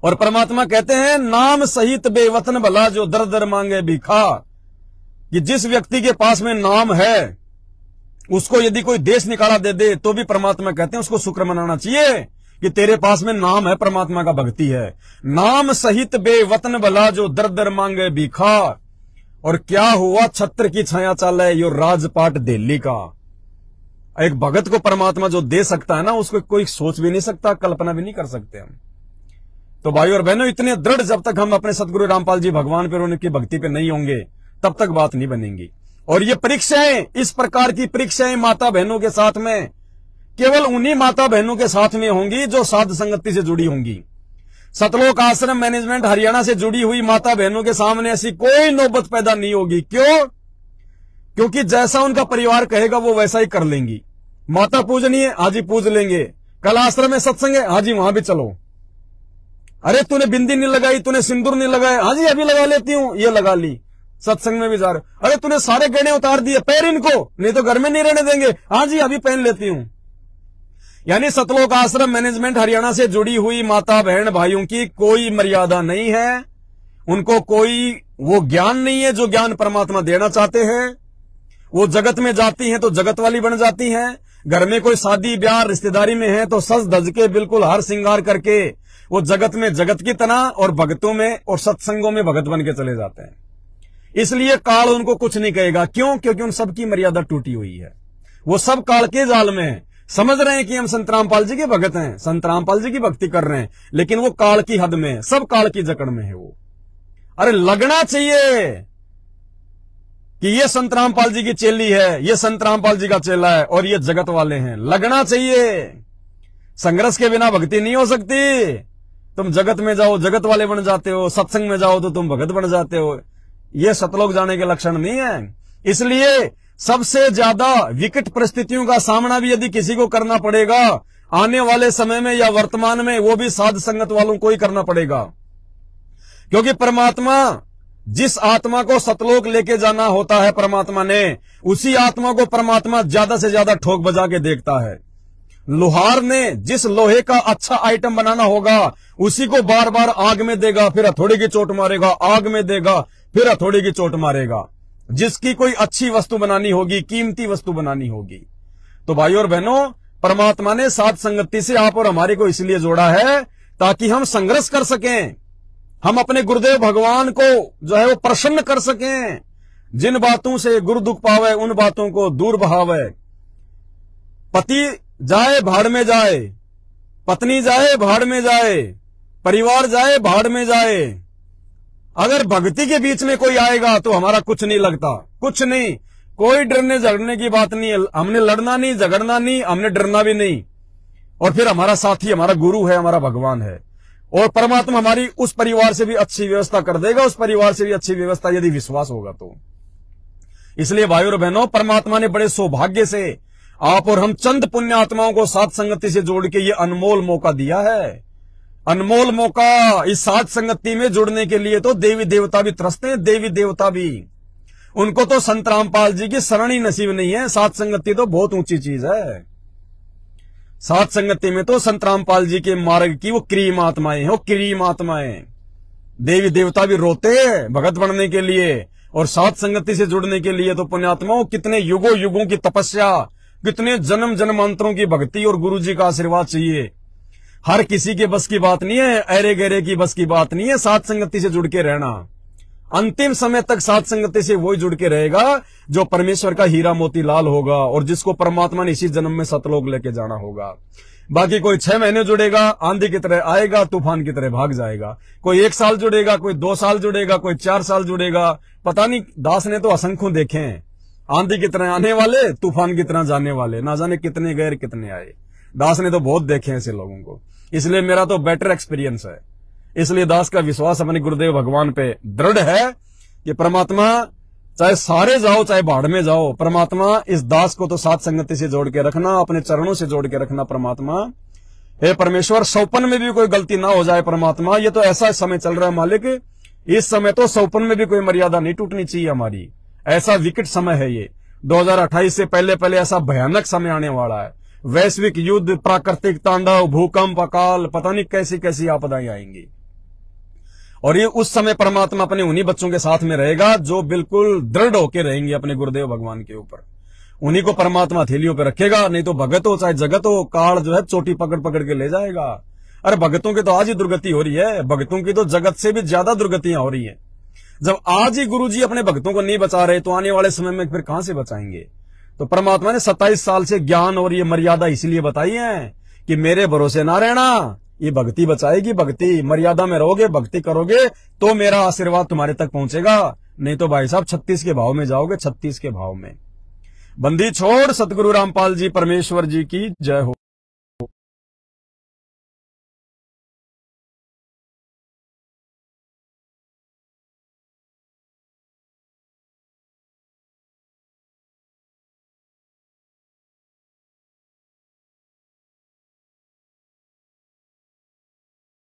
और परमात्मा कहते हैं नाम सहित बेवतन भला जो दर दर मांगे भिखा, कि जिस व्यक्ति के पास में नाम है उसको यदि कोई देश निकाला दे दे तो भी परमात्मा कहते हैं उसको शुक्र मनाना चाहिए कि तेरे पास में नाम है, परमात्मा का भक्ति है। नाम सहित बेवतन भला जो दर दर मांगे भिखा, और क्या हुआ छत्र की छाया चाले यो राजपाट दिल्ली का। एक भगत को परमात्मा जो दे सकता है ना, उसको कोई सोच भी नहीं सकता, कल्पना भी नहीं कर सकते हम। तो भाई और बहनों, इतने दृढ़ जब तक हम अपने सदगुरु रामपाल जी भगवान पर उनकी भक्ति पे नहीं होंगे तब तक बात नहीं बनेगी। और ये परीक्षाएं, इस प्रकार की परीक्षाएं माता बहनों के साथ में केवल उन्हीं माता बहनों के साथ में होंगी जो साध संगति से जुड़ी होंगी। सतलोक आश्रम मैनेजमेंट हरियाणा से जुड़ी हुई माता बहनों के सामने ऐसी कोई नौबत पैदा नहीं होगी। क्यों? क्योंकि जैसा उनका परिवार कहेगा वो वैसा ही कर लेंगी। माता पूजनी है, हाजी पूज लेंगे। कल आश्रम में सत्संग है, हाजी वहां भी चलो। अरे तूने बिंदी नहीं लगाई, तूने सिंदूर नहीं लगाया, हाजी अभी लगा लेती हूं, ये लगा ली। सत्संग में भी जा रहे, अरे तूने सारे गहने उतार दिए, पैर इनको, नहीं तो घर में नहीं रहने देंगे, हाजी अभी पहन लेती हूं। यानी सतलोक आश्रम मैनेजमेंट हरियाणा से जुड़ी हुई माता बहन भाइयों की कोई मर्यादा नहीं है, उनको कोई वो ज्ञान नहीं है जो ज्ञान परमात्मा देना चाहते हैं। वो जगत में जाती हैं तो जगत वाली बन जाती हैं। घर में कोई शादी ब्याह रिश्तेदारी में है तो सज धज के बिल्कुल हार श्रृंगार करके वो जगत में जगत की तरह और भक्तों में और सत्संगों में भगत बन के चले जाते हैं। इसलिए काल उनको कुछ नहीं कहेगा। क्यों? क्योंकि उन सबकी मर्यादा टूटी हुई है। वो सब काल के जाल में है। समझ रहे हैं कि हम संत रामपाल जी के भगत हैं, संत रामपाल जी की भक्ति कर रहे हैं, लेकिन वो काल की हद में है, सब काल की जकड़ में है वो। अरे लगना चाहिए कि ये संत रामपाल जी की चेली है, ये संत रामपाल जी का चेला है और ये जगत वाले हैं, लगना चाहिए। संघर्ष के बिना भक्ति नहीं हो सकती। तुम जगत में जाओ जगत वाले बन जाते हो, सत्संग में जाओ तो तुम भगत बन जाते हो। ये सतलोक जाने के लक्षण नहीं है। इसलिए सबसे ज्यादा विकट परिस्थितियों का सामना भी यदि किसी को करना पड़ेगा आने वाले समय में या वर्तमान में, वो भी साध संगत वालों को ही करना पड़ेगा। क्योंकि परमात्मा जिस आत्मा को सतलोक लेके जाना होता है परमात्मा ने, उसी आत्मा को परमात्मा ज्यादा से ज्यादा ठोक बजा के देखता है। लोहार ने जिस लोहे का अच्छा आइटम बनाना होगा उसी को बार बार आग में देगा, फिर हथौड़े की चोट मारेगा, आग में देगा, फिर हथौड़े की चोट मारेगा। जिसकी कोई अच्छी वस्तु बनानी होगी, कीमती वस्तु बनानी होगी। तो भाइयों और बहनों, परमात्मा ने साध संगति से आप और हमारे को इसलिए जोड़ा है ताकि हम संघर्ष कर सकें, हम अपने गुरुदेव भगवान को जो है वो प्रसन्न कर सकें। जिन बातों से गुरु दुख पावे उन बातों को दूर बहावे। पति जाए भाड़ में जाए, पत्नी जाए भाड़ में जाए, परिवार जाए भाड़ में जाए, अगर भक्ति के बीच में कोई आएगा तो हमारा कुछ नहीं लगता, कुछ नहीं। कोई डरने झगड़ने की बात नहीं है। हमने लड़ना नहीं, झगड़ना नहीं, हमने डरना भी नहीं। और फिर हमारा साथी हमारा गुरु है, हमारा भगवान है। और परमात्मा हमारी उस परिवार से भी अच्छी व्यवस्था कर देगा, उस परिवार से भी अच्छी व्यवस्था यदि विश्वास होगा तो। इसलिए भाइयों और बहनों, परमात्मा ने बड़े सौभाग्य से आप और हम चंद पुण्य आत्माओं को साध संगति से जोड़ के ये अनमोल मौका दिया है। अनमोल मौका। इस साध संगति में जुड़ने के लिए तो देवी देवता भी तरसते हैं, देवी देवता भी। उनको तो संत रामपाल जी की शरण ही नसीब नहीं है। साध संगति तो बहुत ऊंची चीज है। साध संगति में तो संत रामपाल जी के मार्ग की वो क्रीम आत्माएं हैं, वो क्रीम आत्माएं। देवी देवता भी रोते हैं भगत बनने के लिए, और साध संगति से जुड़ने के लिए तो पुण्यात्माओं कितने युगों युगों की तपस्या, कितने जन्म जन्मांतरों की भक्ति और गुरु जी का आशीर्वाद चाहिए। हर किसी के बस की बात नहीं है, अरे गहरे की बस की बात नहीं है साध संगति से जुड़ के रहना। अंतिम समय तक साध संगति से वही जुड़ के रहेगा जो परमेश्वर का हीरा मोती लाल होगा और जिसको परमात्मा ने इसी जन्म में सतलोक लेके जाना होगा। बाकी कोई 6 महीने जुड़ेगा, आंधी की तरह आएगा, तूफान की तरह भाग जाएगा। कोई 1 साल जुड़ेगा, कोई 2 साल जुड़ेगा, कोई 4 साल जुड़ेगा। पता नहीं, दास ने तो असंख्यों देखे हैं। आंधी की तरह आने वाले, तूफान की तरह जाने वाले, ना जाने कितने गए कितने आए। दास ने तो बहुत देखे हैं ऐसे लोगों को। इसलिए मेरा तो बेटर एक्सपीरियंस है। इसलिए दास का विश्वास अपने गुरुदेव भगवान पे दृढ़ है कि परमात्मा चाहे सारे जाओ चाहे भाड़ में जाओ, परमात्मा इस दास को तो साथ संगति से जोड़ के रखना, अपने चरणों से जोड़ के रखना। परमात्मा हे परमेश्वर, सौपन में भी कोई गलती ना हो जाए। परमात्मा ये तो ऐसा समय चल रहा है मालिक, इस समय तो सौपन में भी कोई मर्यादा नहीं टूटनी चाहिए हमारी। ऐसा विकट समय है ये। 2028 से पहले पहले ऐसा भयानक समय आने वाला है। वैश्विक युद्ध, प्राकृतिक तांडव, भूकंप, अकाल, पता नहीं कैसी कैसी आपदाएं आएंगी। और ये उस समय परमात्मा अपने उन्हीं बच्चों के साथ में रहेगा जो बिल्कुल दृढ़ होकर रहेंगे अपने गुरुदेव भगवान के ऊपर। उन्हीं को परमात्मा थैलियों पे रखेगा, नहीं तो भगत हो चाहे जगत हो, काल जो है चोटी पकड़ पकड़ के ले जाएगा। अरे भगतों की तो आज ही दुर्गति हो रही है, भगतों की तो जगत से भी ज्यादा दुर्गतियां हो रही है। जब आज ही गुरुजी अपने भक्तों को नहीं बचा रहे तो आने वाले समय में फिर कहां से बचाएंगे। तो परमात्मा ने 27 साल से ज्ञान और ये मर्यादा इसलिए बताई है कि मेरे भरोसे ना रहना, ये भक्ति बचाएगी। भक्ति मर्यादा में रहोगे, भक्ति करोगे तो मेरा आशीर्वाद तुम्हारे तक पहुंचेगा, नहीं तो भाई साहब 36 के भाव में जाओगे, 36 के भाव में। बंदी छोड़। सतगुरु रामपाल जी परमेश्वर जी की जय हो।